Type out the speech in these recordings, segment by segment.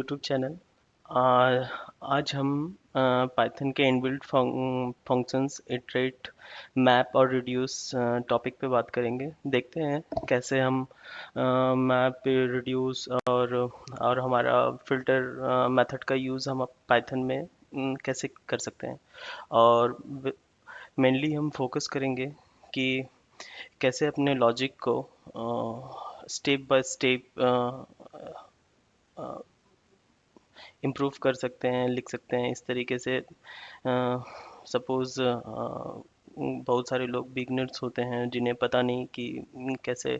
YouTube channel. आज हम Python के इनबिल्ट फंक्शंस इटरेट, मैप और रिड्यूस टॉपिक पे बात करेंगे। देखते हैं कैसे हम मैप, रिड्यूस और हमारा फिल्टर मेथड का यूज़ हम पाइथन में कैसे कर सकते हैं। और मेनली हम फोकस करेंगे कि कैसे अपने लॉजिक को स्टेप बाय स्टेप इम्प्रूव कर सकते हैं, लिख सकते हैं इस तरीके से। सपोज़ बहुत सारे लोग बिगनर्स होते हैं जिन्हें पता नहीं कि कैसे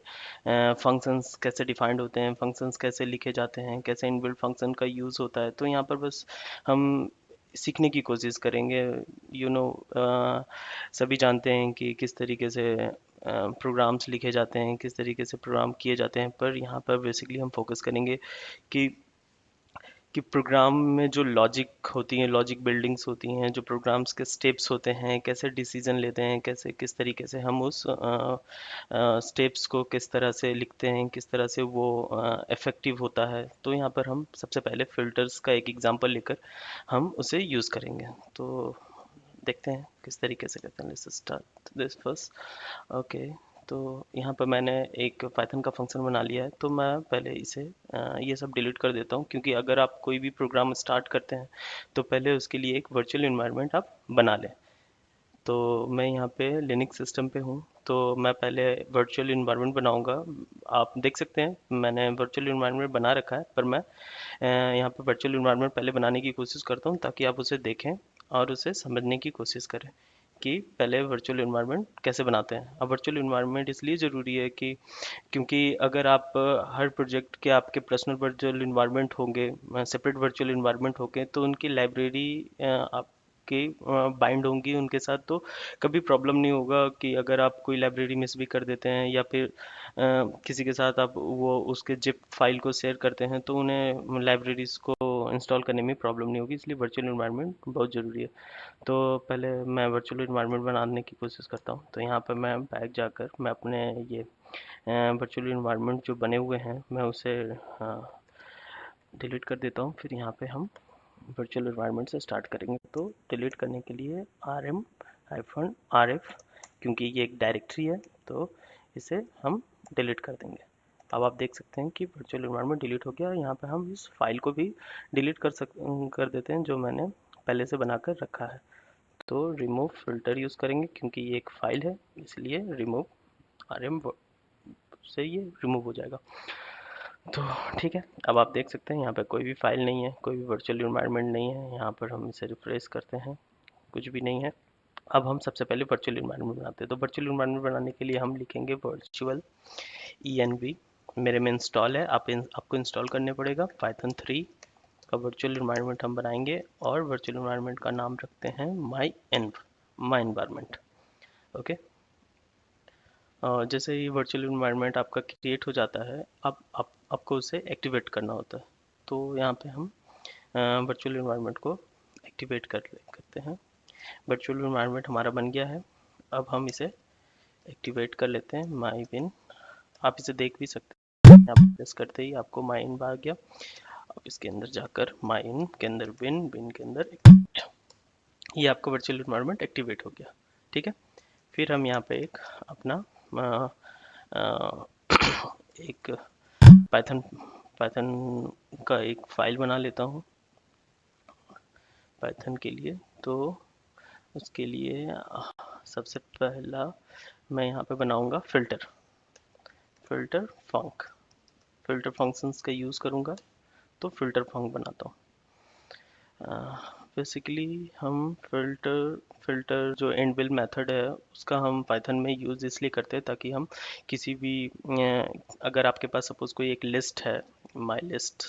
फंक्शंस कैसे डिफाइंड होते हैं, फंक्शंस कैसे लिखे जाते हैं, कैसे इनबिल्ट फंक्शन का यूज़ होता है। तो यहाँ पर बस हम सीखने की कोशिश करेंगे। यू नो सभी जानते हैं कि किस तरीके से प्रोग्राम्स लिखे जाते हैं, किस तरीके से प्रोग्राम किए जाते हैं, पर यहाँ पर बेसिकली हम फोकस करेंगे कि प्रोग्राम में जो लॉजिक होती है, लॉजिक बिल्डिंग्स होती हैं, जो प्रोग्राम्स के स्टेप्स होते हैं, कैसे डिसीजन लेते हैं, कैसे किस तरीके से हम उस स्टेप्स को किस तरह से लिखते हैं, किस तरह से वो इफेक्टिव होता है। तो यहाँ पर हम सबसे पहले फिल्टर्स का एक एग्जांपल लेकर हम उसे यूज़ करेंगे। तो देखते हैं किस तरीके से करते हैं। Let's start this first. Okay, तो यहाँ पर मैंने एक पाइथन का फंक्शन बना लिया है। तो मैं पहले इसे ये सब डिलीट कर देता हूँ, क्योंकि अगर आप कोई भी प्रोग्राम स्टार्ट करते हैं तो पहले उसके लिए एक वर्चुअल इन्वायरमेंट आप बना लें। तो मैं यहाँ पे लिनक्स सिस्टम पे हूँ, तो मैं पहले वर्चुअल इन्वायरमेंट बनाऊंगा। आप देख सकते हैं मैंने वर्चुअल इन्वायरमेंट बना रखा है, पर मैं यहाँ पे वर्चुअल इन्वायरमेंट पहले बनाने की कोशिश करता हूँ ताकि आप उसे देखें और उसे समझने की कोशिश करें कि पहले वर्चुअल इन्वायरमेंट कैसे बनाते हैं। अब वर्चुअल इन्वायरमेंट इसलिए ज़रूरी है कि क्योंकि अगर आप हर प्रोजेक्ट के आपके पर्सनल वर्चुअल इन्वायरमेंट होंगे, सेपरेट वर्चुअल इन्वायरमेंट होंगे, तो उनकी लाइब्रेरी आपकी बाइंड होंगी उनके साथ। तो कभी प्रॉब्लम नहीं होगा कि अगर आप कोई लाइब्रेरी मिस भी कर देते हैं या फिर किसी के साथ आप वो उसके जिप फाइल को शेयर करते हैं, तो उन्हें लाइब्रेरीज को इंस्टॉल करने में प्रॉब्लम नहीं होगी। इसलिए वर्चुअल इन्वायरमेंट बहुत ज़रूरी है। तो पहले मैं वर्चुअल इन्वायरमेंट बनाने की कोशिश करता हूँ। तो यहाँ पर मैं बैक जाकर मैं अपने ये वर्चुअल इन्वायरमेंट जो बने हुए हैं मैं उसे डिलीट कर देता हूँ। फिर यहाँ पे हम वर्चुअल इन्वायरमेंट से स्टार्ट करेंगे। तो डिलीट करने के लिए rm-rf, क्योंकि ये एक डायरेक्टरी है, तो इसे हम डिलीट कर देंगे। अब आप देख सकते हैं कि वर्चुअल इन्वायरमेंट डिलीट हो गया। यहाँ पे हम इस फाइल को भी डिलीट कर देते हैं जो मैंने पहले से बनाकर रखा है। तो रिमूव फिल्टर यूज़ करेंगे, क्योंकि ये एक फाइल है, इसलिए रिमूव rm से ये रिमूव हो जाएगा। तो ठीक है, अब आप देख सकते हैं यहाँ पे कोई भी फाइल नहीं है, कोई भी वर्चुअल इन्वायरमेंट नहीं है। यहाँ पर हम इसे रिफ्रेश करते हैं, कुछ भी नहीं है। अब हम सबसे पहले वर्चुअल इन्वायरमेंट बनाते हैं। तो वर्चुअल इन्वायरमेंट बनाने के लिए हम लिखेंगे वर्चुअल env। मेरे में इंस्टॉल है, आपको इंस्टॉल करने पड़ेगा। पाइथन 3 का वर्चुअल इन्वायरमेंट हम बनाएंगे और वर्चुअल इन्वायरमेंट का नाम रखते हैं माई एनवायरमेंट। ओके, जैसे ही वर्चुअल इन्वायरमेंट आपका क्रिएट हो जाता है, अब आपको उसे एक्टिवेट करना होता है। तो यहाँ पे हम वर्चुअल इन्वायरमेंट को एक्टिवेट करते हैं। वर्चुअल इन्वायरमेंट हमारा बन गया है। अब हम इसे एक्टिवेट कर लेते हैं। माई विन, आप इसे देख भी सकते हैं। यहाँ पे प्रेस करते ही आपको माई इन आ गया। अब इसके अंदर जाकर माई इन के अंदर विन के अंदर ये आपका वर्चुअल इन्वायरमेंट एक्टिवेट हो गया। ठीक है, फिर हम यहाँ पे एक अपना अ, अ, एक पाइथन पाइथन का एक फाइल बना लेता हूँ पाइथन के लिए। तो उसके लिए सबसे पहला मैं यहाँ पे बनाऊंगा फिल्टर फंक फिल्टर फंक्शंस का यूज़ करूँगा। तो फिल्टर फंक बनाता हूँ। बेसिकली हम फिल्टर जो एंड बिल मेथड है उसका हम पाइथन में यूज़ इसलिए करते हैं ताकि हम किसी भी अगर आपके पास सपोज़ कोई एक लिस्ट है, माई लिस्ट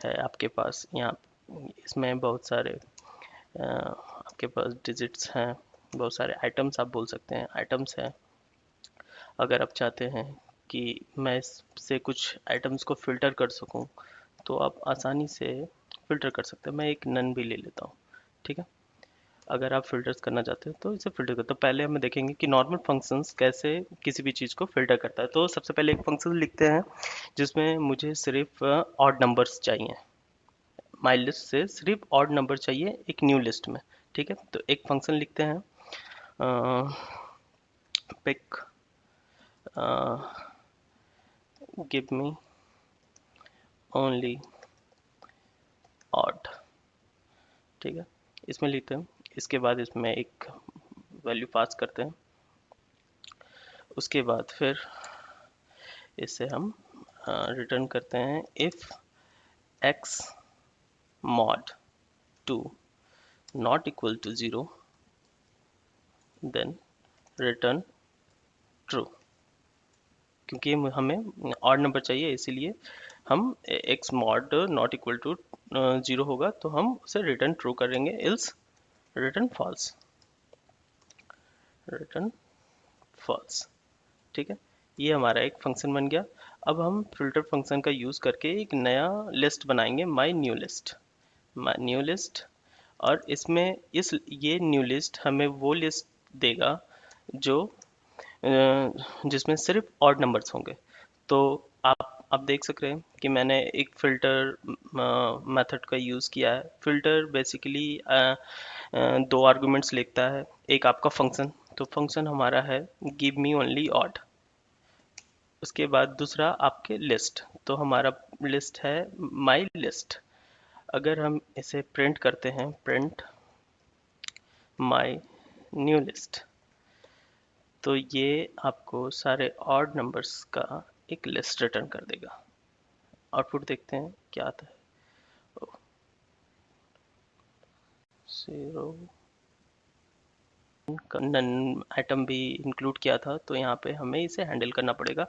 है आपके पास, यहाँ इसमें बहुत सारे आपके पास डिजिट्स हैं, बहुत सारे आइटम्स आप बोल सकते हैं, आइटम्स हैं। अगर आप चाहते हैं कि मैं इससे कुछ आइटम्स को फ़िल्टर कर सकूं, तो आप आसानी से फ़िल्टर कर सकते हैं। मैं एक नन भी ले लेता हूँ। ठीक है, अगर आप फिल्टर्स करना चाहते हो तो इसे फिल्टर कर, तो पहले हम देखेंगे कि नॉर्मल फंक्शंस कैसे किसी भी चीज़ को फिल्टर करता है। तो सबसे पहले एक फंक्शन लिखते हैं जिसमें मुझे सिर्फ ऑड नंबर्स चाहिए। माई लिस्ट से सिर्फ ऑड नंबर चाहिए एक न्यू लिस्ट में। ठीक है, तो एक फंक्शन लिखते हैं, pick give me only odd. ठीक है, इसमें लिखते हैं, इसके बाद इसमें एक वैल्यू पास करते हैं, उसके बाद फिर इसे हम रिटर्न करते हैं if x mod 2 not equal to 0 then return true। क्योंकि हमें ऑड नंबर चाहिए इसीलिए हम x mod not equal to 0 होगा तो हम उसे रिटर्न ट्रू करेंगे, else return false, return false. ठीक है, ये हमारा एक फंक्शन बन गया। अब हम फिल्टर फंक्शन का यूज़ करके एक नया लिस्ट बनाएंगे, माई न्यू लिस्ट। और इसमें इस ये न्यू लिस्ट हमें वो लिस्ट देगा जो जिसमें सिर्फ ऑड नंबर्स होंगे। तो आप देख सक रहे हैं कि मैंने एक फ़िल्टर मेथड का यूज़ किया है। फ़िल्टर बेसिकली दो आर्गुमेंट्स लेता है, एक आपका फंक्शन, तो फंक्शन हमारा है गिव मी ओनली ऑड, उसके बाद दूसरा आपके लिस्ट, तो हमारा लिस्ट है माई लिस्ट। अगर हम इसे प्रिंट करते हैं, प्रिंट माई न्यू लिस्ट, तो ये आपको सारे ऑड नंबर्स का एक लिस्ट रिटर्न कर देगा। आउटपुट देखते हैं क्या आता है। जीरो नन आइटम भी इंक्लूड किया था, तो यहाँ पे हमें इसे हैंडल करना पड़ेगा।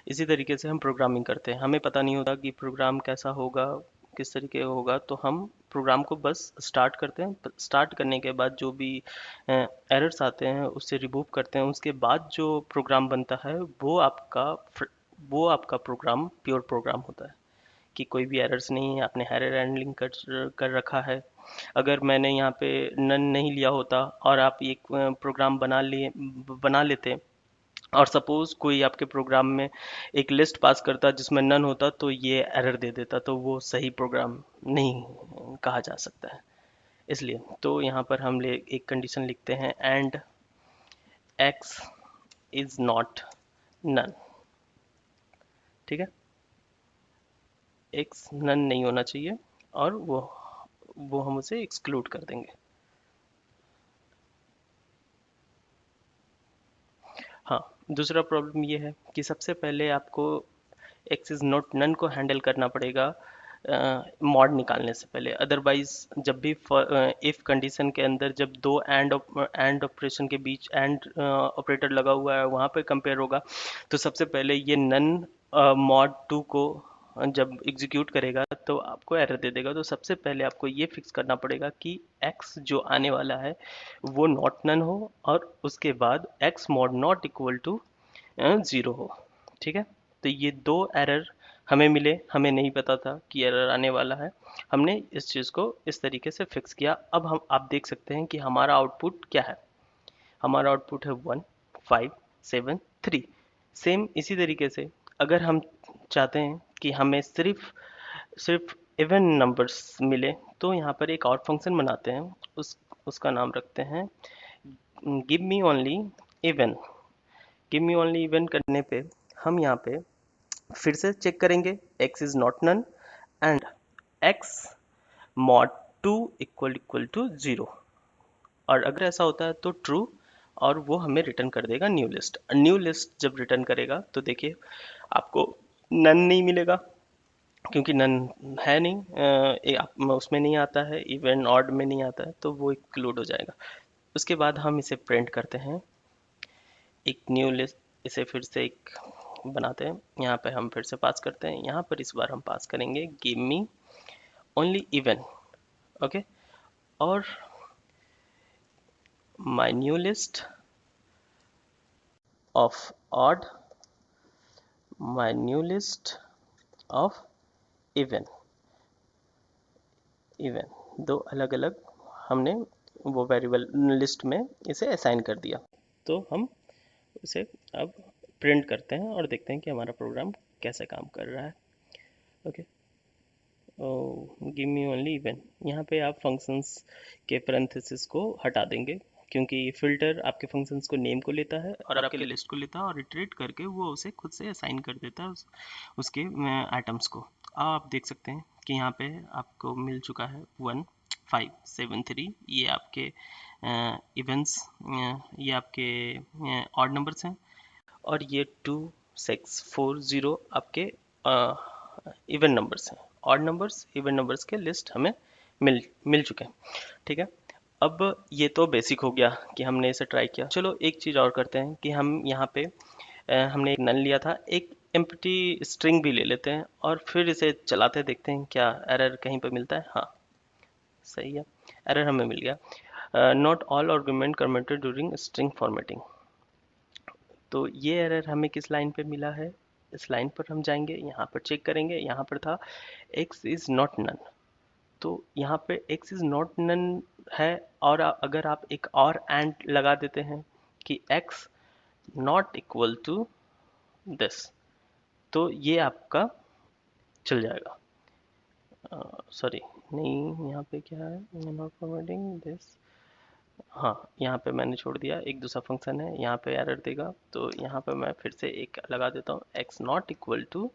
इसी तरीके से हम प्रोग्रामिंग करते हैं, हमें पता नहीं होता कि प्रोग्राम कैसा होगा, किस तरीके का होगा, तो हम प्रोग्राम को बस स्टार्ट करते हैं। स्टार्ट करने के बाद जो भी एरर्स आते हैं उससे रिमूव करते हैं, उसके बाद जो प्रोग्राम बनता है वो आपका प्रोग्राम प्योर प्रोग्राम होता है कि कोई भी एरर्स नहीं है, आपने एरर हैंडलिंग कर रखा है। अगर मैंने यहाँ पे नन नहीं लिया होता और आप एक प्रोग्राम बना लेते, और सपोज कोई आपके प्रोग्राम में एक लिस्ट पास करता जिसमें नन होता, तो ये एरर दे देता, तो वो सही प्रोग्राम नहीं कहा जा सकता है। इसलिए तो यहाँ पर हम एक कंडीशन लिखते हैं, and x is not none. ठीक है, एक्स नन नहीं होना चाहिए और वो हम उसे एक्सक्लूड कर देंगे। हाँ, दूसरा प्रॉब्लम ये है कि सबसे पहले आपको एक्स इज नॉट नन को हैंडल करना पड़ेगा मॉड निकालने से पहले। अदरवाइज जब भी इफ कंडीशन के अंदर जब दो एंड ऑपरेशन के बीच एंड ऑपरेटर लगा हुआ है वहाँ पे कंपेयर होगा, तो सबसे पहले ये नन मॉड टू को जब एग्जीक्यूट करेगा तो आपको एरर दे देगा। तो सबसे पहले आपको ये फिक्स करना पड़ेगा कि एक्स जो आने वाला है वो नॉट नन हो, और उसके बाद x mod not equal to 0 हो। ठीक है, तो ये दो एरर हमें मिले, हमें नहीं पता था कि एरर आने वाला है। हमने इस चीज़ को इस तरीके से फिक्स किया। अब हम आप देख सकते हैं कि हमारा आउटपुट क्या है। हमारा आउटपुट है 1 5 7 3। सेम इसी तरीके से अगर हम चाहते हैं कि हमें सिर्फ सिर्फ इवन नंबर्स मिले, तो यहाँ पर एक और फंक्शन बनाते हैं, उसका नाम रखते हैं give me only even. Give me only even करने पे हम यहाँ पे फिर से चेक करेंगे x is not none and x mod 2 equal to 0, और अगर ऐसा होता है तो ट्रू, और वो हमें रिटर्न कर देगा न्यू लिस्ट। न्यू लिस्ट जब रिटर्न करेगा तो देखिए आपको नन नहीं मिलेगा क्योंकि नन है नहीं, उसमें नहीं आता है, इवन ऑड में नहीं आता है, तो वो इंक्लूड हो जाएगा। उसके बाद हम इसे प्रिंट करते हैं एक न्यू लिस्ट, इसे फिर से एक बनाते हैं, यहाँ पे हम फिर से पास करते हैं, यहाँ पर इस बार हम पास करेंगे give me only even. Okay, और my new list of odd, my new list of even. Even दो अलग अलग हमने वो वेरिएबल लिस्ट में इसे असाइन कर दिया। तो हम इसे अब प्रिंट करते हैं और देखते हैं कि हमारा प्रोग्राम कैसे काम कर रहा है। Okay, give me only even. यहाँ पे आप फंक्शंस के पैरेंथेसिस को हटा देंगे, क्योंकि फिल्टर आपके फंक्शंस को नेम को लेता है और आपके लिस्ट को लेता है और इटरेट करके वो उसे खुद से असाइन कर देता है उसके आइटम्स को। अब आप देख सकते हैं कि यहाँ पे आपको मिल चुका है 1573। ये आपके इवेंट्स, ये आपके ऑड नंबर्स हैं, और ये 2640 आपके इवन नंबर्स हैं। ऑड नंबर्स, इवन नंबर्स के लिस्ट हमें मिल मिल चुके हैं। ठीक है, अब ये तो बेसिक हो गया कि हमने इसे ट्राई किया। चलो एक चीज़ और करते हैं कि हम यहाँ पे हमने एक नन लिया था, एक एम्प्टी स्ट्रिंग भी ले लेते हैं और फिर इसे चलाते देखते हैं क्या एरर कहीं पर मिलता है। हाँ, सही है, एरर हमें मिल गया, not all argument commented during string formatting. तो ये एरर हमें किस लाइन पे मिला है? इस लाइन पर हम जाएंगे, यहाँ पर चेक करेंगे, यहाँ पर था x इज नॉट नन। तो यहाँ पे x इज नॉट नन है, और अगर आप एक और एंड लगा देते हैं कि x not equal to this, तो ये आपका चल जाएगा। सॉरी, नहीं, यहाँ पे क्या है, नॉट फॉरवर्डिंग दिस। हाँ, यहाँ पे मैंने छोड़ दिया, एक दूसरा फंक्शन है, यहाँ पे एरर देगा, तो यहाँ पे मैं फिर से एक लगा देता हूँ, x not equal to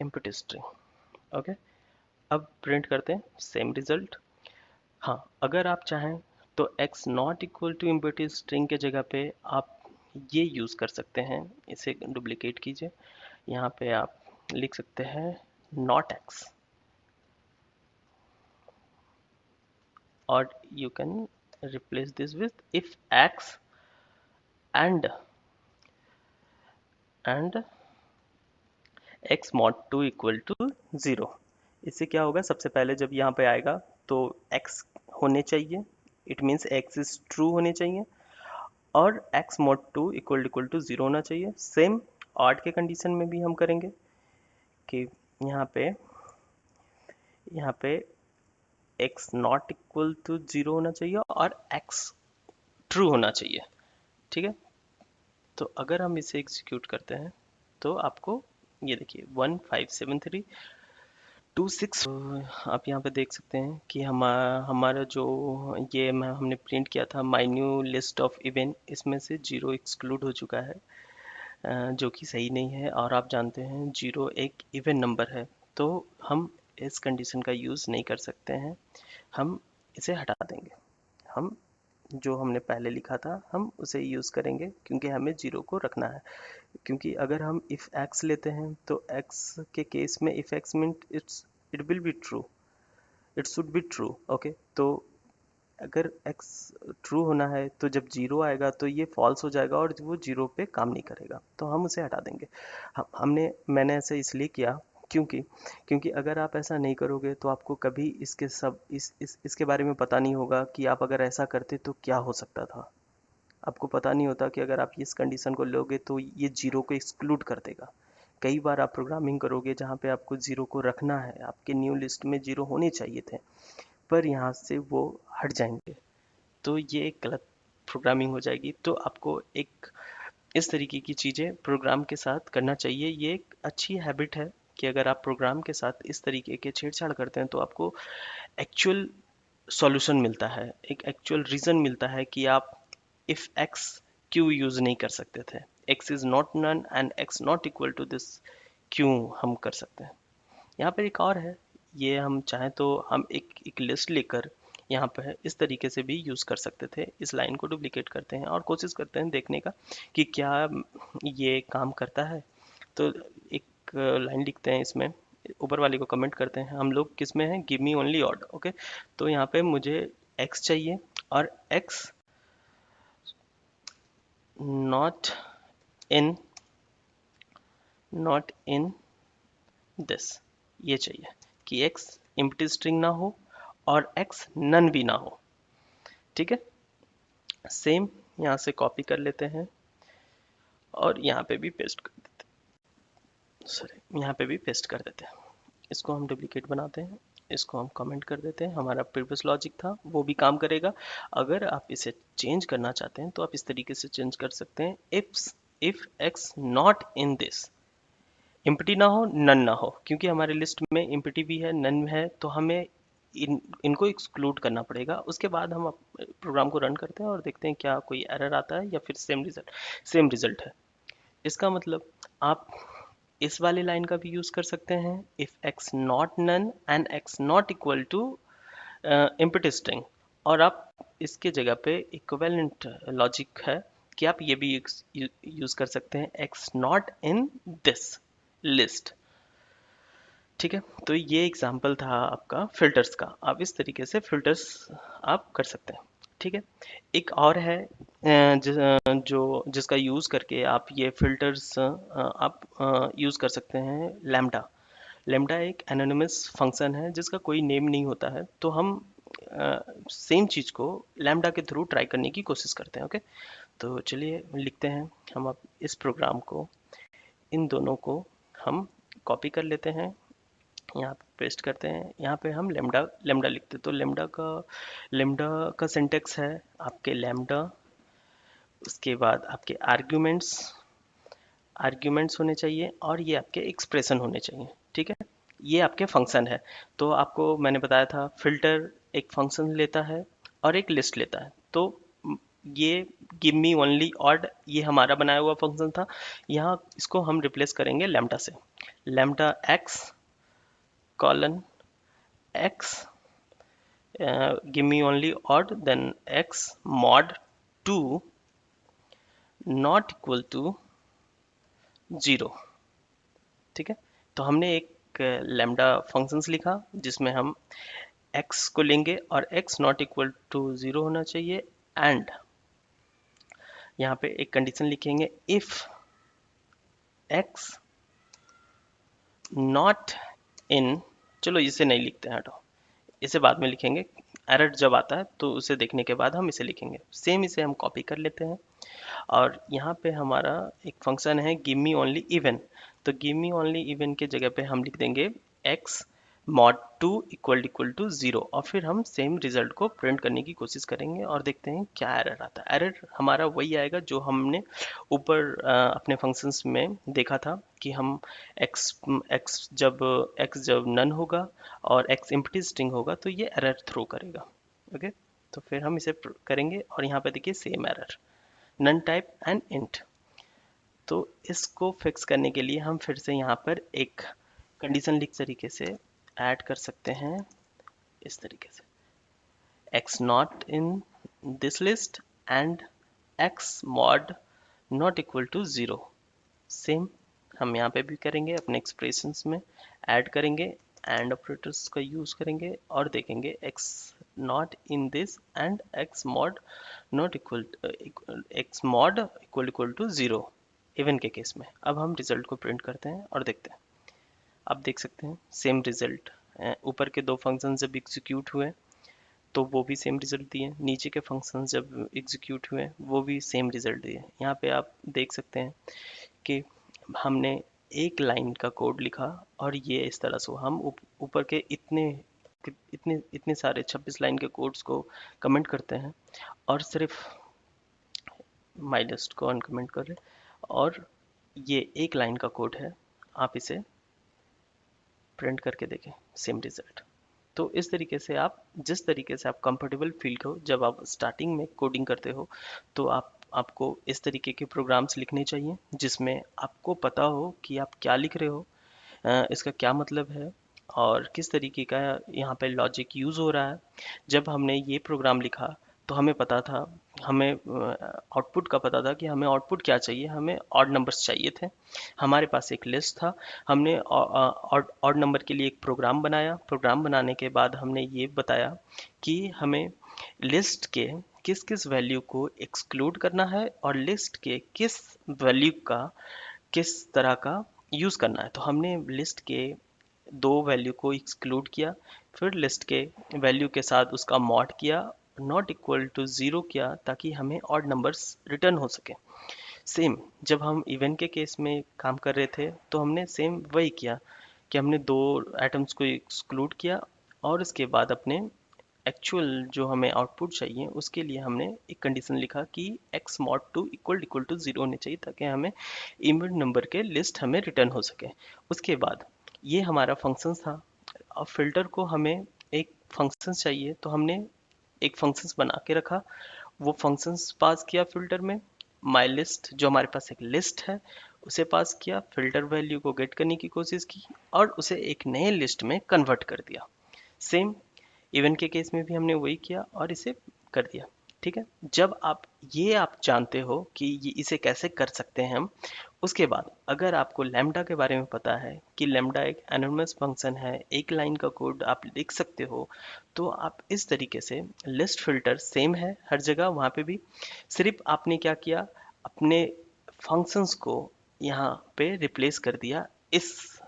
input string. Okay, अब प्रिंट करते हैं सेम रिजल्ट। हाँ, अगर आप चाहें तो x not equal to input string के जगह पे आप ये यूज़ कर सकते हैं। इसे डुप्लीकेट कीजिए, यहाँ पे आप लिख सकते हैं नॉट x, और you can replace this with if x and x mod 2 equal to 0। इससे क्या होगा, सबसे पहले जब यहाँ पे आएगा तो x होने चाहिए, it means x is true होने चाहिए, और x mod 2 इक्वल टू 0 होना चाहिए। सेम ऑड के कंडीशन में भी हम करेंगे कि यहाँ पे x नॉट इक्वल टू 0 होना चाहिए और x ट्रू होना चाहिए। ठीक है, तो अगर हम इसे एग्जीक्यूट करते हैं तो आपको ये देखिए 157326। आप यहाँ पे देख सकते हैं कि हमारा जो ये हमने प्रिंट किया था माई न्यू लिस्ट ऑफ इवेंट, इसमें से 0 एक्सक्लूड हो चुका है, जो कि सही नहीं है। और आप जानते हैं 0 एक इवन नंबर है, तो हम इस कंडीशन का यूज़ नहीं कर सकते हैं, हम इसे हटा देंगे। हम जो हमने पहले लिखा था हम उसे यूज़ करेंगे, क्योंकि हमें 0 को रखना है। क्योंकि अगर हम इफ़ x लेते हैं तो x के केस में if x mean it will be true, it should be true. Okay, तो अगर x ट्रू होना है तो जब 0 आएगा तो ये फॉल्स हो जाएगा और वो 0 पे काम नहीं करेगा, तो हम उसे हटा देंगे। मैंने ऐसा इसलिए किया क्योंकि क्योंकि अगर आप ऐसा नहीं करोगे तो आपको कभी इसके बारे में पता नहीं होगा कि आप अगर ऐसा करते तो क्या हो सकता था। आपको पता नहीं होता कि अगर आप इस कंडीशन को लोगे तो ये 0 को एक्सक्लूड कर देगा। कई बार आप प्रोग्रामिंग करोगे जहाँ पे आपको 0 को रखना है, आपके न्यू लिस्ट में 0 होने चाहिए थे, पर यहाँ से वो हट जाएंगे, तो ये एक गलत प्रोग्रामिंग हो जाएगी। तो आपको एक इस तरीके की चीज़ें प्रोग्राम के साथ करना चाहिए। ये एक अच्छी हैबिट है कि अगर आप प्रोग्राम के साथ इस तरीके के छेड़छाड़ करते हैं तो आपको एक्चुअल सॉल्यूशन मिलता है, एक एक्चुअल रीज़न मिलता है कि आप इफ़ एक्स क्यों यूज़ नहीं कर सकते थे। X is not none and x not equal to this क्यों हम कर सकते हैं। यहाँ पर एक और है, ये हम चाहें तो हम एक लिस्ट लेकर यहाँ पर इस तरीके से भी यूज़ कर सकते थे। इस लाइन को डुप्लीकेट करते हैं और कोशिश करते हैं देखने का कि क्या ये काम करता है। तो एक लाइन लिखते हैं, इसमें ऊपर वाले को कमेंट करते हैं। हम लोग किस में हैं, give me only odd. Okay, तो यहाँ पे मुझे x चाहिए और x नॉट इन दिस, ये चाहिए कि x एम्प्टी स्ट्रिंग ना हो और x नन भी ना हो। ठीक है, सेम यहाँ से कॉपी कर लेते हैं और यहाँ पे भी पेस्ट कर देते हैं। सॉरी, यहाँ पे भी पेस्ट कर देते हैं। इसको हम डुप्लीकेट बनाते हैं इसको हम कमेंट कर देते हैं। हमारा प्रीवियस लॉजिक था वो भी काम करेगा। अगर आप इसे चेंज करना चाहते हैं तो आप इस तरीके से चेंज कर सकते हैं, if x not in this, empty ना हो, नन ना हो, क्योंकि हमारे लिस्ट में एम्प्टी भी है, नन है, तो हमें इनको एक्सक्लूड करना पड़ेगा। उसके बाद हम प्रोग्राम को रन करते हैं और देखते हैं क्या कोई एरर आता है या फिर सेम रिजल्ट है। इसका मतलब आप इस वाली लाइन का भी यूज कर सकते हैं, if x not none and x not equal to empty string. और आप इसके जगह पे इक्विवेलेंट लॉजिक है कि आप ये भी यूज कर सकते हैं, x not in this list. ठीक है, तो ये एग्जाम्पल था आपका फिल्टर्स का। आप इस तरीके से फिल्टर्स आप कर सकते हैं। ठीक है, एक और है जिसका यूज करके आप ये फिल्टर्स आप यूज कर सकते हैं, लैम्डा। लैम्डा एक एनोनिमस फंक्शन है जिसका कोई नेम नहीं होता है, तो हम सेम चीज को लैम्डा के थ्रू ट्राई करने की कोशिश करते हैं। ओके, तो चलिए लिखते हैं हम अब इस प्रोग्राम को, इन दोनों को हम कॉपी कर लेते हैं, यहाँ पे पेस्ट करते हैं। यहाँ पे हम लेमडा लेमडा लिखते हैं, तो लेमडा का सिंटेक्स है आपके लेमडा, उसके बाद आपके आर्ग्यूमेंट्स होने चाहिए और ये आपके एक्सप्रेशन होने चाहिए। ठीक है, ये आपके फंक्शन है। तो आपको मैंने बताया था फिल्टर एक फंक्शन लेता है और एक लिस्ट लेता है। तो ये गिव मी ओनली ऑड ये हमारा बनाया हुआ फंक्शन था। यहाँ इसको हम रिप्लेस करेंगे लेमडा से, lambda x colon x, give me only odd, then x mod 2 not equal to 0। ठीक है, तो हमने एक लैम्डा फंक्शंस लिखा जिसमें हम x को लेंगे और x नॉट इक्वल टू 0 होना चाहिए, एंड यहाँ पे एक कंडीशन लिखेंगे, इफ x नॉट इन, चलो इसे नहीं लिखते हैं, हटो, इसे बाद में लिखेंगे। एरर जब आता है तो उसे देखने के बाद हम इसे लिखेंगे। सेम इसे हम कॉपी कर लेते हैं और यहाँ पे हमारा एक फंक्शन है गिव मी ओनली इवन। तो गिव मी ओनली इवन के जगह पे हम लिख देंगे x मॉड 2 इक्वल टू 0, और फिर हम सेम रिजल्ट को प्रिंट करने की कोशिश करेंगे और देखते हैं क्या एरर आता है। एरर हमारा वही आएगा जो हमने ऊपर अपने फंक्शंस में देखा था कि हम x x जब नन होगा और x एम्प्टी स्ट्रिंग होगा तो ये एरर थ्रो करेगा। ओके, तो फिर हम इसे करेंगे और यहाँ पे देखिए same error, none type and int. तो इसको फिक्स करने के लिए हम फिर से यहाँ पर एक कंडीशन लिख तरीके से ऐड कर सकते हैं, इस तरीके से x not in this list and x mod not equal to 0। Same हम यहाँ पे भी करेंगे, अपने एक्सप्रेशंस में ऐड करेंगे, एंड ऑपरेटर्स का यूज करेंगे और देखेंगे x not in this and x mod not equal x mod equal to 0 even के केस में। अब हम रिजल्ट को प्रिंट करते हैं और देखते हैं। अब देख सकते हैं सेम रिजल्ट, ऊपर के दो फंक्शन जब एग्जीक्यूट हुए तो वो भी सेम रिजल्ट दिए, नीचे के फंक्शन जब एग्जीक्यूट हुए वो भी सेम रिजल्ट दिए। यहाँ पे आप देख सकते हैं कि हमने एक लाइन का कोड लिखा और ये इस तरह से हम ऊपर के इतने इतने इतने सारे 26 लाइन के कोड्स को कमेंट करते हैं और सिर्फ माई लिस्ट को अनकमेंट कर रहे हैं, और ये एक लाइन का कोड है, आप इसे प्रिंट करके देखें सेम रिजल्ट। तो इस तरीके से आप जिस तरीके से आप कंफर्टेबल फील हो जब आप स्टार्टिंग में कोडिंग करते हो, तो आपको इस तरीके के प्रोग्राम्स लिखने चाहिए जिसमें आपको पता हो कि आप क्या लिख रहे हो, इसका क्या मतलब है और किस तरीके का यहाँ पे लॉजिक यूज़ हो रहा है। जब हमने ये प्रोग्राम लिखा तो हमें पता था, हमें आउटपुट का पता था कि हमें आउटपुट क्या चाहिए, हमें ऑड नंबर्स चाहिए थे। हमारे पास एक लिस्ट था, हमने ऑड नंबर के लिए एक प्रोग्राम बनाया। प्रोग्राम बनाने के बाद हमने ये बताया कि हमें लिस्ट के किस किस वैल्यू को एक्सक्लूड करना है और लिस्ट के किस वैल्यू का किस तरह का यूज़ करना है। तो हमने लिस्ट के दो वैल्यू को एक्सक्लूड किया, फिर लिस्ट के वैल्यू के साथ उसका मॉड किया, नॉट इक्वल टू 0 किया ताकि हमें ऑड नंबर्स रिटर्न हो सके। सेम जब हम इवन के केस में काम कर रहे थे तो हमने सेम वही किया कि हमने दो आइटम्स को एक्सक्लूड किया और उसके बाद अपने एक्चुअल जो हमें आउटपुट चाहिए उसके लिए हमने एक कंडीशन लिखा कि x मॉड 2 इक्वल टू 0 होनी चाहिए ताकि हमें इवन नंबर के लिस्ट हमें रिटर्न हो सके। उसके बाद ये हमारा फंक्शन था। अब फिल्टर को हमें एक फंक्शन चाहिए तो हमने एक फंक्शंस बना के रखा, वो फंक्शंस पास किया फिल्टर में। माई लिस्ट जो हमारे पास एक लिस्ट है उसे पास किया, फिल्टर वैल्यू को गेट करने की कोशिश की और उसे एक नए लिस्ट में कन्वर्ट कर दिया। सेम इवन के केस में भी हमने वही किया और इसे कर दिया। ठीक है, जब आप जानते हो कि ये इसे कैसे कर सकते हैं हम, उसके बाद अगर आपको लैम्डा के बारे में पता है कि लैम्डा एक एनोनिमस फंक्शन है, एक लाइन का कोड आप लिख सकते हो, तो आप इस तरीके से लिस्ट फिल्टर सेम है हर जगह वहाँ पे भी। सिर्फ आपने क्या किया, अपने फंक्शंस को यहाँ पे रिप्लेस कर दिया इस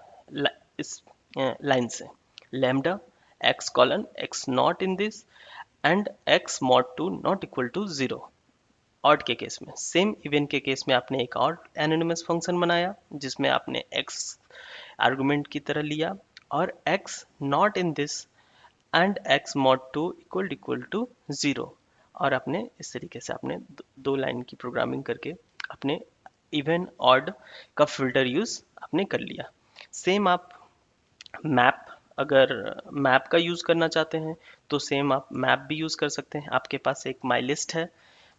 इस लाइन से, lambda x colon x not in this and x mod 2 not equal to 0। Odd के केस में सेम, इवन के केस में आपने एक और एनोनिमस फंक्शन बनाया जिसमें आपने x आर्गुमेंट की तरह लिया और x not in this and x mod 2 equal to 0। और आपने इस तरीके से आपने दो लाइन की प्रोग्रामिंग करके अपने इवन ऑड का फिल्टर यूज आपने कर लिया। सेम आप मैप, अगर मैप का यूज़ करना चाहते हैं तो सेम आप मैप भी यूज़ कर सकते हैं। आपके पास एक माई लिस्ट है,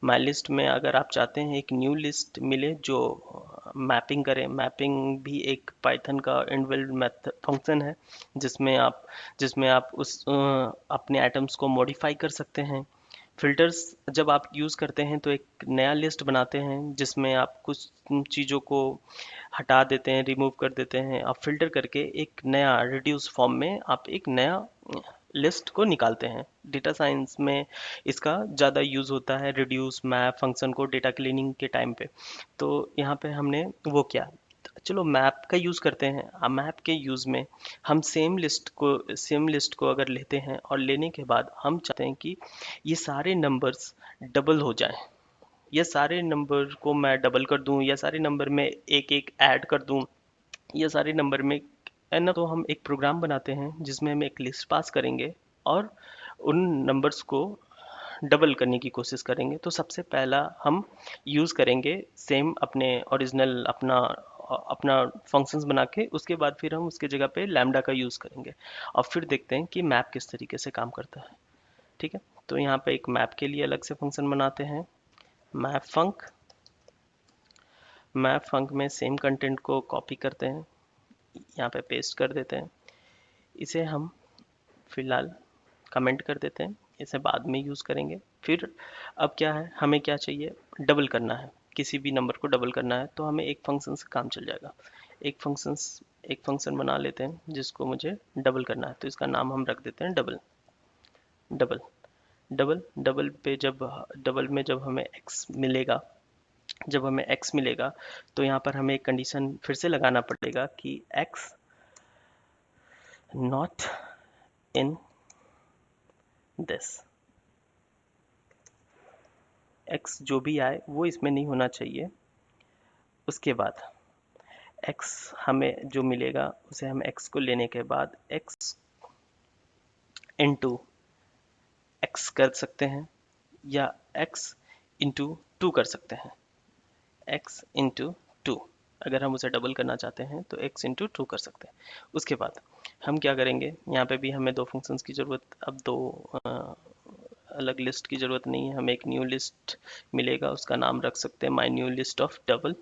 माई लिस्ट में अगर आप चाहते हैं एक न्यू लिस्ट मिले जो मैपिंग करे, मैपिंग भी एक पाइथन का इनबिल्ट मेथड फंक्शन है जिसमें आप अपने आइटम्स को मॉडिफाई कर सकते हैं। फिल्टर्स जब आप यूज़ करते हैं तो एक नया लिस्ट बनाते हैं जिसमें आप कुछ चीज़ों को हटा देते हैं, रिमूव कर देते हैं, आप फिल्टर करके एक नया रिड्यूस फॉर्म में आप एक नया लिस्ट को निकालते हैं। डेटा साइंस में इसका ज़्यादा यूज़ होता है, रिड्यूस मैप फंक्शन को डेटा क्लीनिंग के टाइम पे। तो यहाँ पे हमने वो किया। चलो मैप का यूज़ करते हैं। अब मैप के यूज़ में हम सेम लिस्ट को अगर लेते हैं और लेने के बाद हम चाहते हैं कि ये सारे नंबर्स डबल हो जाएं, ये सारे नंबर को मैं डबल कर दूं या सारे नंबर में एक एक ऐड कर दूं, या सारे नंबर में है ना, तो हम एक प्रोग्राम बनाते हैं जिसमें हम एक लिस्ट पास करेंगे और उन नंबर्स को डबल करने की कोशिश करेंगे। तो सबसे पहला हम यूज़ करेंगे सेम अपने ओरिजिनल अपना अपना फंक्शंस बना के, उसके बाद फिर हम उसके जगह पे लैम्डा का यूज़ करेंगे और फिर देखते हैं कि मैप किस तरीके से काम करता है। ठीक है, तो यहाँ पे एक मैप के लिए अलग से फंक्शन बनाते हैं, मैप फंक। मैप फंक में सेम कंटेंट को कॉपी करते हैं, यहाँ पे पेस्ट कर देते हैं। इसे हम फिलहाल कमेंट कर देते हैं, इसे बाद में यूज़ करेंगे। फिर अब क्या है, हमें क्या चाहिए, डबल करना है, किसी भी नंबर को डबल करना है तो हमें एक फंक्शन से काम चल जाएगा। एक फंक्शन बना लेते हैं जिसको मुझे डबल करना है, तो इसका नाम हम रख देते हैं डबल। डबल डबल डबल पे डबल में जब हमें x मिलेगा तो यहाँ पर हमें एक कंडीशन फिर से लगाना पड़ेगा कि x not in this, x जो भी आए वो इसमें नहीं होना चाहिए। उसके बाद x हमें जो मिलेगा उसे हम x को लेने के बाद x इंटू एक्स कर सकते हैं या x इंटू टू कर सकते हैं। x इंटू टू, अगर हम उसे डबल करना चाहते हैं तो x इंटू टू कर सकते हैं। उसके बाद हम क्या करेंगे, यहाँ पे भी हमें दो फंक्शंस की ज़रूरत, अब दो अलग लिस्ट की ज़रूरत नहीं है, हमें एक न्यू लिस्ट मिलेगा, उसका नाम रख सकते हैं माई न्यू लिस्ट ऑफ डबल।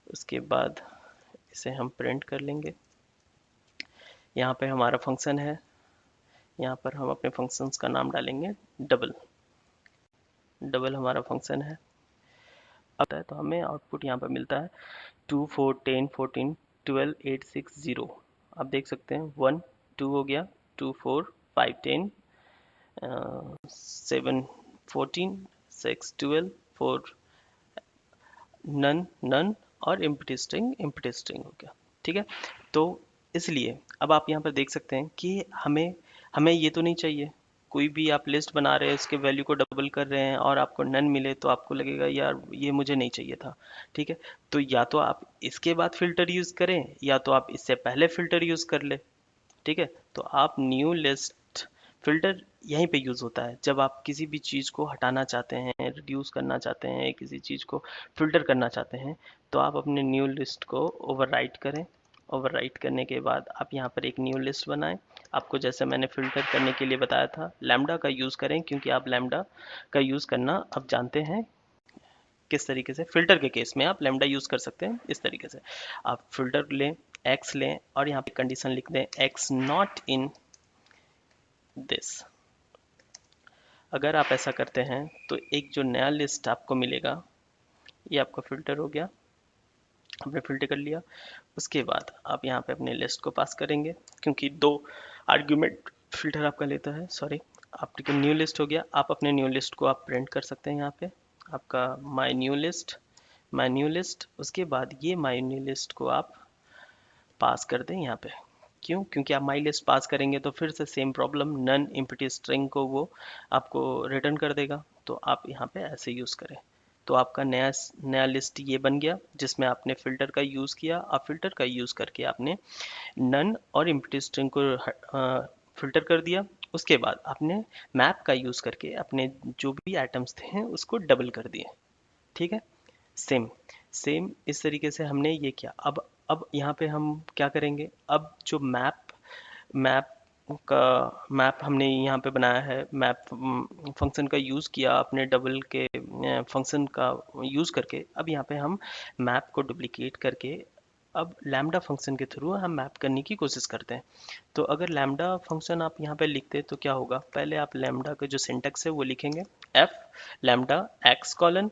उसके बाद इसे हम प्रिंट कर लेंगे। यहाँ पे हमारा फंक्शन है, यहाँ पर हम अपने फंक्शंस का नाम डालेंगे डबल। डबल हमारा फंक्शन है। अब है तो हमें आउटपुट यहाँ पर मिलता है 2 4 10 14 12 8 6 0। आप देख सकते हैं 1 2 हो गया, 2 4 5 10 7 14 6 12 4 नन नन और एम्प्टी स्ट्रिंग हो गया। ठीक है, तो इसलिए अब आप यहाँ पर देख सकते हैं कि हमें हमें ये तो नहीं चाहिए, कोई भी आप लिस्ट बना रहे हैं इसके वैल्यू को डबल कर रहे हैं और आपको नन मिले तो आपको लगेगा यार ये मुझे नहीं चाहिए था। ठीक है, तो या तो आप इसके बाद फिल्टर यूज़ करें या तो आप इससे पहले फिल्टर यूज़ कर ले। ठीक है। तो आप न्यू लिस्ट फिल्टर यहीं पे यूज़ होता है जब आप किसी भी चीज़ को हटाना चाहते हैं, रिड्यूस करना चाहते हैं, किसी चीज़ को फिल्टर करना चाहते हैं, तो आप अपने न्यू लिस्ट को ओवरराइट करें। ओवरराइट करने के बाद आप यहाँ पर एक न्यू लिस्ट बनाएं। आपको जैसे मैंने फ़िल्टर करने के लिए बताया था, लैम्डा का यूज़ करें, क्योंकि आप लैम्डा का यूज़ करना अब जानते हैं किस तरीके से। फ़िल्टर के केस में आप लैम्डा यूज़ कर सकते हैं इस तरीके से। आप फ़िल्टर लें, एक्स लें और यहाँ पे कंडीशन लिख दें एक्स नॉट इन दिस। अगर आप ऐसा करते हैं तो एक जो नया लिस्ट आपको मिलेगा, ये आपका फ़िल्टर हो गया, आपने फ़िल्टर कर लिया। उसके बाद आप यहाँ पे अपने लिस्ट को पास करेंगे, क्योंकि दो आर्ग्यूमेंट फ़िल्टर आपका लेता है, सॉरी। आपके न्यू लिस्ट हो गया, आप अपने न्यू लिस्ट को आप प्रिंट कर सकते हैं यहाँ पे, आपका माई न्यू लिस्ट। उसके बाद ये माई न्यू लिस्ट को आप पास कर दें यहाँ पे। क्यों? क्योंकि आप माई लिस्ट पास करेंगे तो फिर से same problem, none empty string को वो आपको रिटर्न कर देगा। तो आप यहाँ पे ऐसे यूज़ करें। तो आपका नया नया लिस्ट ये बन गया जिसमें आपने फ़िल्टर का यूज़ किया। आप फ़िल्टर का यूज़ करके आपने नन और एम्प्टी स्ट्रिंग को फ़िल्टर कर दिया। उसके बाद आपने मैप का यूज़ करके अपने जो भी आइटम्स थे उसको डबल कर दिए। ठीक है। सेम सेम इस तरीके से हमने ये किया। अब यहाँ पे हम क्या करेंगे, अब जो मैप मैप हमने यहाँ पे बनाया है, मैप फंक्शन का यूज़ किया अपने डबल के फंक्शन का यूज़ करके। अब यहाँ पे हम मैप को डुप्लीकेट करके अब लैम्डा फंक्शन के थ्रू हम मैप करने की कोशिश करते हैं। तो अगर लैम्डा फंक्शन आप यहाँ पे लिखते तो क्या होगा, पहले आप लैम्डा का जो सिंटेक्स है वो लिखेंगे, एफ लैम्डा एक्स कॉलन।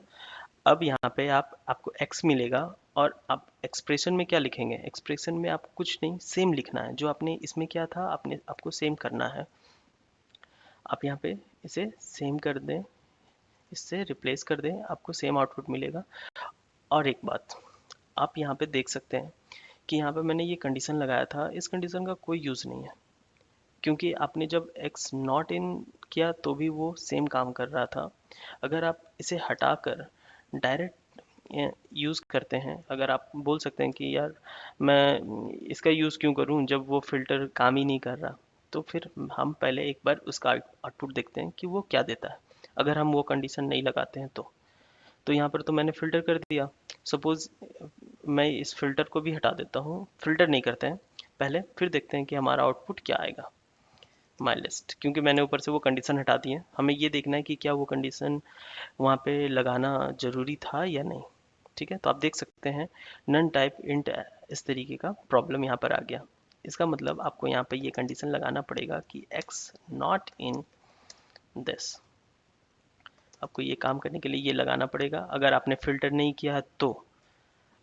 अब यहाँ पे आपको x मिलेगा और आप एक्सप्रेशन में क्या लिखेंगे, एक्सप्रेशन में आपको कुछ नहीं, सेम लिखना है जो आपने इसमें किया था, आपको सेम करना है। आप यहाँ पे इसे सेम कर दें, इससे रिप्लेस कर दें, आपको सेम आउटपुट मिलेगा। और एक बात आप यहाँ पे देख सकते हैं कि यहाँ पे मैंने ये कंडीशन लगाया था, इस कंडीशन का कोई यूज़ नहीं है, क्योंकि आपने जब x नॉट इन किया तो भी वो सेम काम कर रहा था। अगर आप इसे हटाकर डायरेक्ट यूज़ करते हैं, अगर आप बोल सकते हैं कि यार मैं इसका यूज़ क्यों करूं जब वो फ़िल्टर काम ही नहीं कर रहा, तो फिर हम पहले एक बार उसका आउटपुट देखते हैं कि वो क्या देता है। अगर हम वो कंडीशन नहीं लगाते हैं तो यहाँ पर तो मैंने फ़िल्टर कर दिया। सपोज़ मैं इस फ़िल्टर को भी हटा देता हूँ, फ़िल्टर नहीं करते हैं पहले, फिर देखते हैं कि हमारा आउटपुट क्या आएगा। माई लिस्ट, क्योंकि मैंने ऊपर से वो कंडीशन हटा दी है, हमें ये देखना है कि क्या वो कंडीशन वहाँ पे लगाना ज़रूरी था या नहीं। ठीक है। तो आप देख सकते हैं नन टाइप इंट इस तरीके का प्रॉब्लम यहाँ पर आ गया। इसका मतलब आपको यहाँ पे ये कंडीशन लगाना पड़ेगा कि x नॉट इन दिस। आपको ये काम करने के लिए ये लगाना पड़ेगा। अगर आपने फ़िल्टर नहीं किया तो,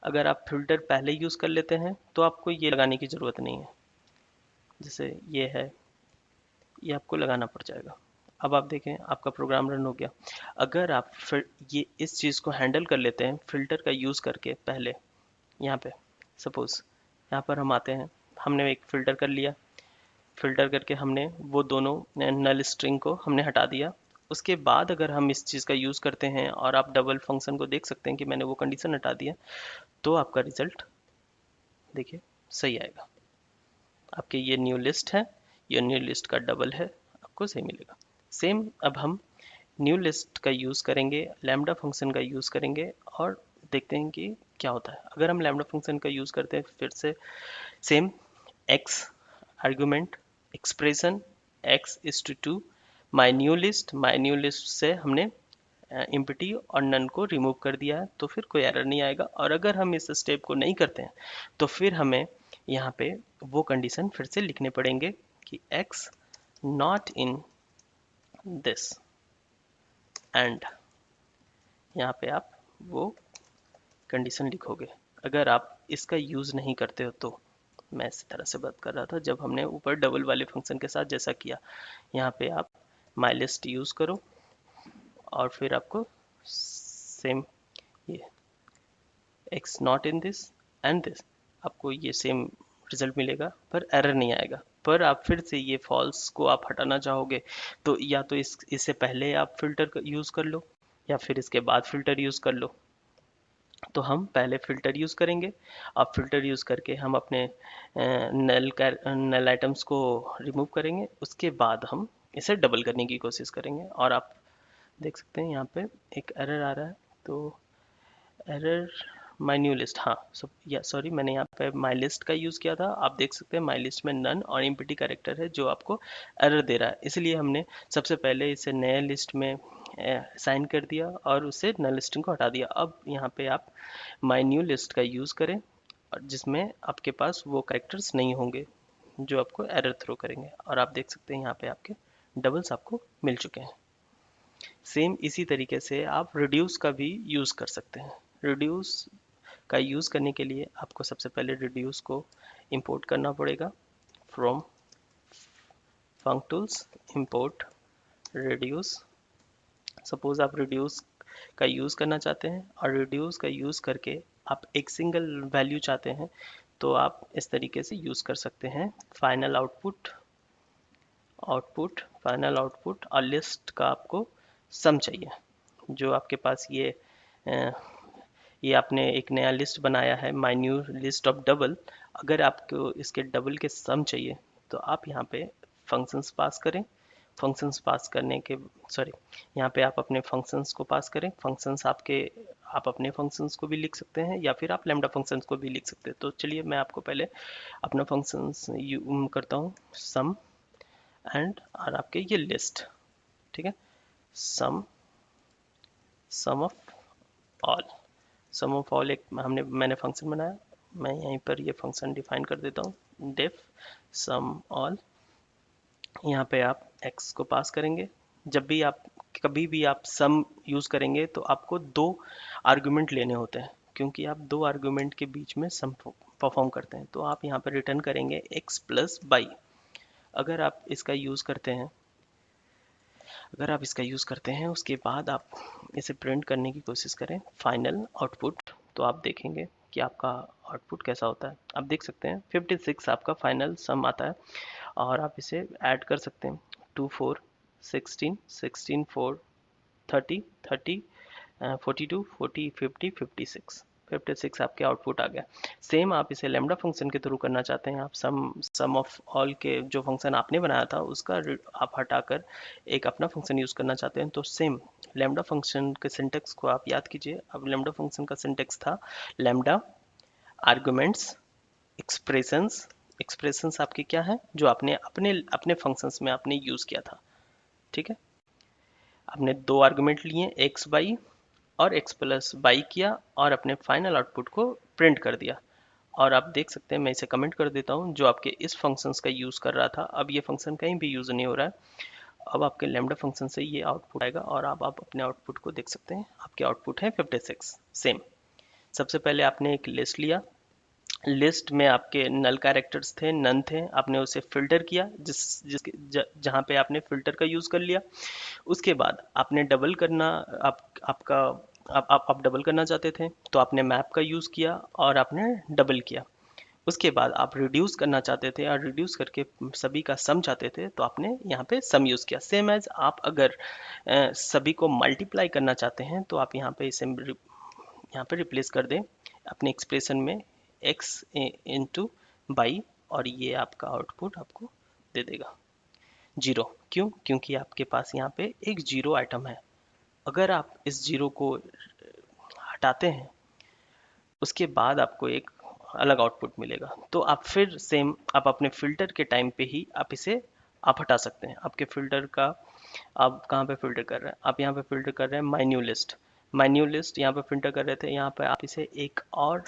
अगर आप फ़िल्टर पहले यूज़ कर लेते हैं तो आपको ये लगाने की ज़रूरत नहीं है। जैसे ये है, ये आपको लगाना पड़ जाएगा। अब आप देखें आपका प्रोग्राम रन हो गया। अगर आप फिर ये इस चीज़ को हैंडल कर लेते हैं फ़िल्टर का यूज़ करके पहले, यहाँ पे सपोज़ यहाँ पर हम आते हैं, हमने एक फ़िल्टर कर लिया, फ़िल्टर करके हमने वो दोनों नल स्ट्रिंग को हमने हटा दिया। उसके बाद अगर हम इस चीज़ का यूज़ करते हैं और आप डबल फंक्शन को देख सकते हैं कि मैंने वो कंडीशन हटा दिया, तो आपका रिजल्ट देखिए सही आएगा। आपके ये न्यू लिस्ट है, ये न्यू लिस्ट का डबल है, आपको सही मिलेगा। सेम अब हम न्यू लिस्ट का यूज़ करेंगे, लैम्डा फंक्शन का यूज़ करेंगे और देखते हैं कि क्या होता है। अगर हम लैम्डा फंक्शन का यूज़ करते हैं फिर से same x argument expression x is to my new list से हमने एम्प्टी और नन को रिमूव कर दिया है, तो फिर कोई एरर नहीं आएगा। और अगर हम इस स्टेप को नहीं करते हैं तो फिर हमें यहाँ पे वो कंडीशन फिर से लिखने पड़ेंगे कि x not in this, and यहाँ पे आप वो कंडीशन लिखोगे। अगर आप इसका यूज़ नहीं करते हो तो, मैं इसी तरह से बात कर रहा था जब हमने ऊपर डबल वाले फंक्शन के साथ जैसा किया, यहाँ पे आप माई लिस्ट यूज़ करो और फिर आपको सेम ये x not in this and this, आपको ये सेम रिजल्ट मिलेगा पर एरर नहीं आएगा। पर आप फिर से ये फॉल्स को आप हटाना चाहोगे तो या तो इससे पहले आप फिल्टर यूज़ कर लो या फिर इसके बाद फिल्टर यूज़ कर लो। तो हम पहले फ़िल्टर यूज़ करेंगे। अब फ़िल्टर यूज़ करके हम अपने नल आइटम्स को रिमूव करेंगे। उसके बाद हम इसे डबल करने की कोशिश करेंगे और आप देख सकते हैं यहाँ पे एक एरर आ रहा है। तो एरर माय न्यू लिस्ट, हाँ सब या सॉरी, मैंने यहाँ पे माय लिस्ट का यूज़ किया था। आप देख सकते हैं माय लिस्ट में नन और एम्प्टी कैरेक्टर है जो आपको एरर दे रहा है, इसलिए हमने सबसे पहले इसे नए लिस्ट में साइन कर दिया और उससे नल लिस्टिंग को हटा दिया। अब यहाँ पे आप माय न्यू लिस्ट का यूज़ करें और जिसमें आपके पास वो कैरेक्टर्स नहीं होंगे जो आपको एरर थ्रो करेंगे, और आप देख सकते हैं यहाँ पे आपके डबल्स आपको मिल चुके हैं। सेम इसी तरीके से आप रिड्यूस का भी यूज़ कर सकते हैं। रिड्यूस का यूज़ करने के लिए आपको सबसे पहले रिड्यूस को इंपोर्ट करना पड़ेगा फ्रॉम फंक्टूल्स, इंपोर्ट रिड्यूस। सपोज आप रिड्यूस का यूज़ करना चाहते हैं और रिड्यूस का यूज़ करके आप एक सिंगल वैल्यू चाहते हैं, तो आप इस तरीके से यूज़ कर सकते हैं। फाइनल आउटपुट, फाइनल आउटपुट और लिस्ट का आपको सम चाहिए। जो आपके पास ये आपने एक नया लिस्ट बनाया है, my new list of double. अगर आपको इसके डबल के सम चाहिए तो आप यहाँ पे फंक्शंस पास करें। फंक्शंस पास करने के सॉरी, यहाँ पे आप अपने फंक्शंस को पास करें। फंक्शंस आपके, आप अपने फंक्शंस को भी लिख सकते हैं या फिर आप लैम्डा फंक्शंस को भी लिख सकते हैं। तो चलिए मैं आपको पहले अपना फंक्शंस करता हूँ, सम एंड और आपके ये लिस्ट, ठीक है। Sum sum of all, sum of all एक मैंने फंक्शन बनाया। मैं यहीं पर ये फंक्शन डिफाइन कर देता हूँ, डिफ सम ऑल। यहाँ पे आप x को पास करेंगे। जब भी आप कभी भी आप सम यूज़ करेंगे तो आपको दो आर्गुमेंट लेने होते हैं, क्योंकि आप दो आर्गुमेंट के बीच में सम परफॉर्म करते हैं। तो आप यहाँ पर रिटर्न करेंगे x प्लस बाई। अगर आप इसका यूज़ करते हैं अगर आप इसका यूज़ करते हैं उसके बाद आप इसे प्रिंट करने की कोशिश करें फाइनल आउटपुट, तो आप देखेंगे कि आपका आउटपुट कैसा होता है। आप देख सकते हैं 56 आपका फाइनल सम आता है, और आप इसे ऐड कर सकते हैं। 2 4 16 16 4 30 30 42 40 50 56 56 आपके आउटपुट आ गया। सेम आप इसे लैम्डा फंक्शन के थ्रू करना चाहते हैं। आप सम ऑफ ऑल के जो फंक्शन आपने बनाया था उसका आप हटाकर एक अपना फंक्शन यूज़ करना चाहते हैं, तो सेम लैम्डा फंक्शन के सिंटेक्स को आप याद कीजिए। अब लैम्डा फंक्शन का सिंटेक्स था लैम्डा आर्गुमेंट्स एक्सप्रेशंस। एक्सप्रेशंस आपके क्या है जो आपने अपने अपने फंक्शंस में आपने यूज़ किया था, ठीक है। आपने दो आर्गुमेंट लिए, एक्स बाई और x प्लस बाई किया और अपने फाइनल आउटपुट को प्रिंट कर दिया। और आप देख सकते हैं, मैं इसे कमेंट कर देता हूँ, जो आपके इस फंक्शंस का यूज़ कर रहा था अब ये फंक्शन कहीं भी यूज़ नहीं हो रहा है। अब आपके लैम्डा फंक्शन से ये आउटपुट आएगा और आप अपने आउटपुट को देख सकते हैं। आपके आउटपुट है 56। सेम सबसे पहले आपने एक लिस्ट लिया, लिस्ट में आपके नल कैरेक्टर्स थे, नन थे। आपने उसे फिल्टर किया, जहाँ पे आपने फिल्टर का यूज़ कर लिया। उसके बाद आपने डबल करना, आपका आप डबल करना चाहते थे तो आपने मैप का यूज़ किया और आपने डबल किया। उसके बाद आप रिड्यूस करना चाहते थे और रिड्यूस करके सभी का सम चाहते थे तो आपने यहाँ पे सम यूज़ किया। सेम एज आप अगर सभी को मल्टीप्लाई करना चाहते हैं तो आप यहाँ पे इसे यहाँ पे रिप्लेस कर दें अपने एक्सप्रेशन में x इंटू बाई, और ये आपका आउटपुट आपको दे देगा जीरो। क्यों? क्योंकि आपके पास यहाँ पे एक जीरो आइटम है। अगर आप इस जीरो को हटाते हैं उसके बाद आपको एक अलग आउटपुट मिलेगा। तो आप फिर सेम आप अपने फिल्टर के टाइम पे ही आप इसे आप हटा सकते हैं। आपके फिल्टर का आप कहाँ पे फिल्टर कर रहे हैं? आप यहाँ पे फिल्टर कर रहे हैं my new list. My new list यहाँ पे फिल्टर कर रहे थे, यहाँ पे आप इसे एक और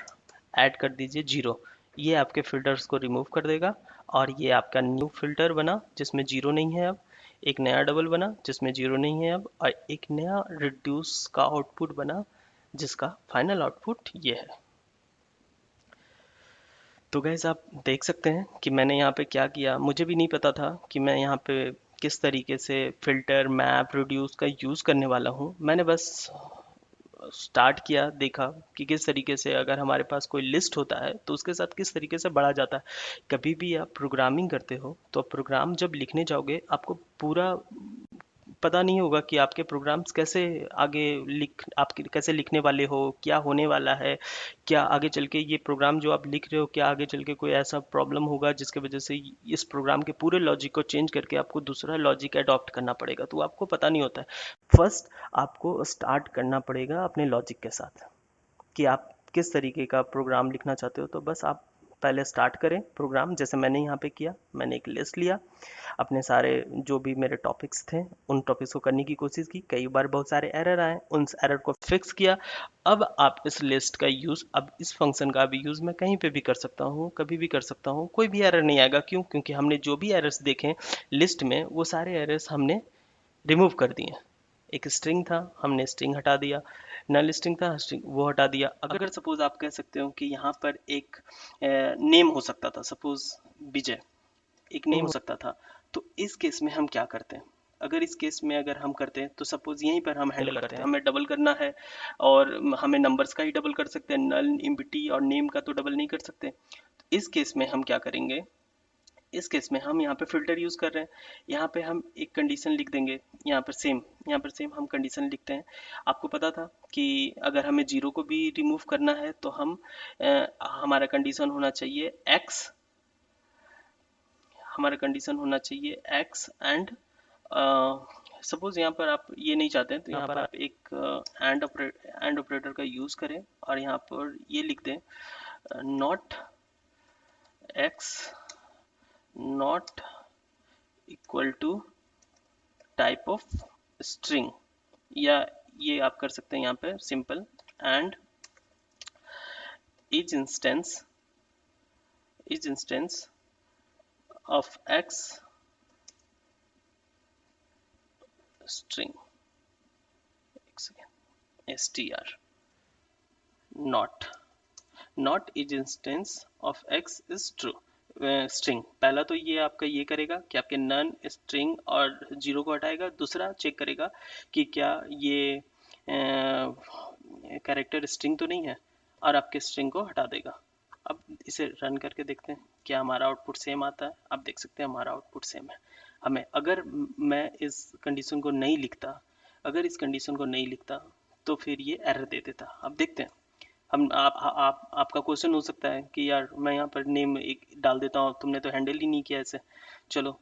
ऐड कर दीजिए जीरो। ये आपके फिल्टर्स को रिमूव कर देगा और ये आपका न्यू फिल्टर बना जिसमें जीरो नहीं है। अब एक नया डबल बना जिसमें जीरो नहीं है अब, और एक नया रिड्यूस का आउटपुट बना जिसका फाइनल आउटपुट ये है। तो गैस आप देख सकते हैं कि मैंने यहाँ पे क्या किया। मुझे भी नहीं पता था कि मैं यहाँ पे किस तरीके से फिल्टर मैप रिड्यूस का यूज़ करने वाला हूँ। मैंने बस स्टार्ट किया, देखा कि किस तरीके से अगर हमारे पास कोई लिस्ट होता है तो उसके साथ किस तरीके से बढ़ा जाता है। कभी भी आप प्रोग्रामिंग करते हो तो प्रोग्राम जब लिखने जाओगे आपको पूरा पता नहीं होगा कि आपके प्रोग्राम्स कैसे आगे लिख आप कैसे लिखने वाले हो, क्या होने वाला है, क्या आगे चल के ये प्रोग्राम जो आप लिख रहे हो, क्या आगे चल के कोई ऐसा प्रॉब्लम होगा जिसके वजह से इस प्रोग्राम के पूरे लॉजिक को चेंज करके आपको दूसरा लॉजिक अडॉप्ट करना पड़ेगा, तो आपको पता नहीं होता है। फर्स्ट आपको स्टार्ट करना पड़ेगा अपने लॉजिक के साथ कि आप किस तरीके का प्रोग्राम लिखना चाहते हो। तो बस आप पहले स्टार्ट करें प्रोग्राम, जैसे मैंने यहाँ पे किया। मैंने एक लिस्ट लिया, अपने सारे जो भी मेरे टॉपिक्स थे उन टॉपिक्स को करने की कोशिश की। कई बार बहुत सारे एरर आए, उन एरर को फिक्स किया। अब आप इस लिस्ट का यूज़, अब इस फंक्शन का भी यूज़ मैं कहीं पे भी कर सकता हूँ, कभी भी कर सकता हूँ, कोई भी एरर नहीं आएगा। क्यों? क्योंकि हमने जो भी एरर्स देखे लिस्ट में, वो सारे एरर्स हमने रिमूव कर दिए। एक स्ट्रिंग था, हमने स्ट्रिंग हटा दिया। नल स्ट्रिंग था, स्ट्रिंग वो हटा दिया। अगर सपोज आप कह सकते हो कि यहाँ पर एक नेम हो सकता था, सपोज विजय एक नेम हो सकता था, तो इस केस में हम क्या करते हैं? अगर इस केस में अगर हम करते हैं तो सपोज यहीं पर हम हैंडल करते हैं, हमें डबल करना है और हमें नंबर्स का ही डबल कर सकते हैं, नल एम्प्टी और नेम का तो डबल नहीं कर सकते। तो इस केस में हम क्या करेंगे? इस केस में हम यहाँ पे फिल्टर यूज कर रहे हैं। यहाँ पे हम एक कंडीशन लिख देंगे, यहाँ पर सेम हम कंडीशन लिखते हैं। आपको पता था कि अगर हमें जीरो को भी रिमूव करना है तो हम हमारा कंडीशन होना चाहिए एक्स, हमारा कंडीशन होना चाहिए एक्स एंड सपोज यहाँ पर आप ये नहीं चाहते हैं तो यहाँ पर आप एक एंड ऑपरेटर का यूज करें और यहाँ पर ये लिख दें not x not equal to type of string, या ये आप कर सकते हैं यहाँ पे simple and is instance of x string str not not is instance of x is true string. पहला तो ये आपका ये करेगा कि आपके नन स्ट्रिंग और जीरो को हटाएगा। दूसरा चेक करेगा कि क्या ये कैरेक्टर स्ट्रिंग तो नहीं है और आपके स्ट्रिंग को हटा देगा। अब इसे रन करके देखते हैं क्या हमारा आउटपुट सेम आता है। आप देख सकते हैं हमारा आउटपुट सेम है। हमें अगर मैं इस कंडीशन को नहीं लिखता, अगर इस कंडीशन को नहीं लिखता तो फिर ये एरर दे देता। अब देखते हैं हम आप आपका क्वेश्चन हो सकता है कि यार मैं यहाँ पर नेम एक डाल देता हूँ, तुमने तो हैंडल ही नहीं किया ऐसे। चलो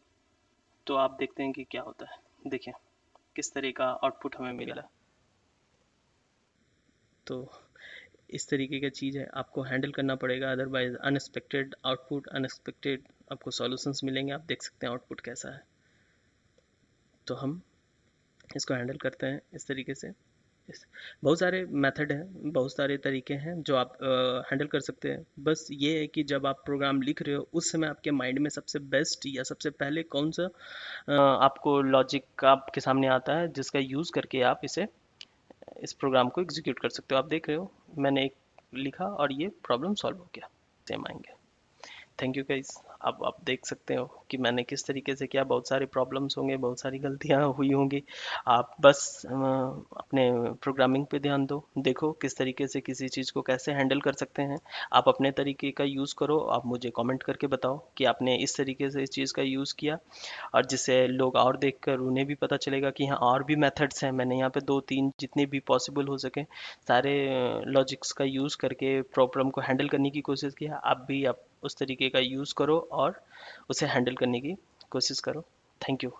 तो आप देखते हैं कि क्या होता है। देखिए किस तरह का आउटपुट हमें मिला। तो इस तरीके का चीज़ है, आपको हैंडल करना पड़ेगा, अदरवाइज अनएक्सपेक्टेड आउटपुट, अनएक्सपेक्टेड आपको सॉल्यूशंस मिलेंगे। आप देख सकते हैं आउटपुट कैसा है। तो हम इसको हैंडल करते हैं इस तरीके से। बहुत सारे मेथड हैं, बहुत सारे तरीके हैं जो आप हैंडल कर सकते हैं। बस ये है कि जब आप प्रोग्राम लिख रहे हो उस समय आपके माइंड में सबसे बेस्ट या सबसे पहले कौन सा आपको लॉजिक आपके सामने आता है जिसका यूज़ करके आप इस प्रोग्राम को एग्जीक्यूट कर सकते हो। आप देख रहे हो मैंने एक लिखा और ये प्रॉब्लम सॉल्व हो गया। सेम आएंगे। Thank you guys. अब आप देख सकते हो कि मैंने किस तरीके से किया। बहुत सारे प्रॉब्लम्स होंगे, बहुत सारी गलतियां हुई होंगी। आप बस अपने प्रोग्रामिंग पे ध्यान दो, देखो किस तरीके से किसी चीज़ को कैसे हैंडल कर सकते हैं। आप अपने तरीके का यूज़ करो। आप मुझे कमेंट करके बताओ कि आपने इस तरीके से इस चीज़ का यूज़ किया, और जिससे लोग और देखकर उन्हें भी पता चलेगा कि हाँ और भी मेथड्स हैं। मैंने यहाँ पे दो तीन जितने भी पॉसिबल हो सके सारे लॉजिक्स का यूज़ करके प्रॉब्लम को हैंडल करने की कोशिश किया। आप उस तरीके का यूज़ करो और उसे हैंडल करने की कोशिश करो। Thank you.